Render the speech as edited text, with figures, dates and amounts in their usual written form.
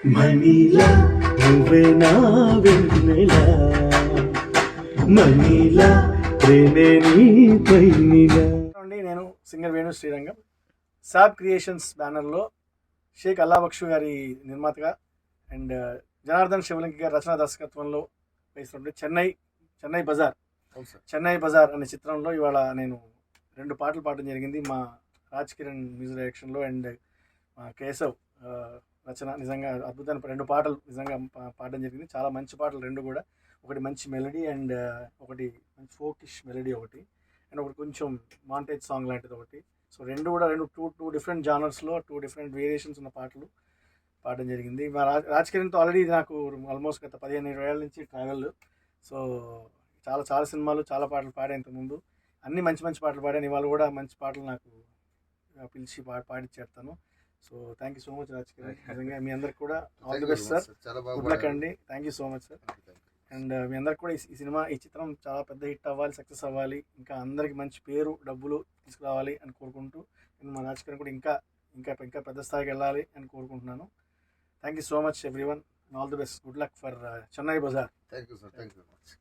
Manila నువ్వే నా వెన్నెలా Manila ప్రేమే నీపై నీలా. నేను సింగర్ వేణు శ్రీరంగం. సాబ్ క్రియేషన్స్ బ్యానర్లో షేక్ అల్లా బక్షు గారి నిర్మాతగా అండ్ జనార్దన్ శివలింగి గారి రచనా దర్శకత్వంలో వేసినటువంటి చెన్నై బజార్ అనే చిత్రంలో ఇవాళ నేను 2 పాటలు పాడడం జరిగింది. మా రాజ్ కిరణ్ మ్యూజిక్ డైరెక్షన్లో అండ్ మా కేశవ్ రచన. నిజంగా అద్భుతమైన 2 పాటలు నిజంగా పాడడం జరిగింది. చాలా మంచి పాటలు 2 కూడా. ఒకటి మంచి మెలడీ అండ్ ఒకటి మంచి ఫోకిష్ మెలడీ ఒకటి అండ్ ఒకటి కొంచెం మాంటేజ్ సాంగ్ లాంటిది ఒకటి. సో 2 కూడా టూ డిఫరెంట్ జానర్స్లో 2 డిఫరెంట్ వేరియేషన్స్ ఉన్న పాటలు పాడడం జరిగింది. మా రాజ్ కిరణ్తో ఆల్రెడీ నాకు ఆల్మోస్ట్ గత 15-20 ఏళ్ళ నుంచి ట్రావెల్. సో చాలా సినిమాలు చాలా పాటలు పాడే ఇంతకుముందు అన్ని మంచి మంచి పాటలు పాడాను. ఇవాళ కూడా మంచి పాటలు నాకు పిలిచి పాడిచ్చేస్తాను. So thank you so much Raj Kiran. నిజంగా మీ అందరికి కూడా all the best sir. Good luck అండి. Thank you so much sir. And మీ అందరికి కూడా ఈ చిత్రం చాలా పెద్ద హిట్ అవ్వాలి, సక్సెస్ అవ్వాలి, ఇంకా అందరికి మంచి పేరు డబ్బులు తీసుకురావాలి అని కోరుకుంటూ నేను మా రాజ్ కిరణ్ కూడా ఇంకా పెద్ద స్థాయికి వెళ్ళాలి అని కోరుకుంటున్నాను. Thank you so much everyone. All the best. Good luck for Chennai Bazar. Thank you sir. Thank you very much.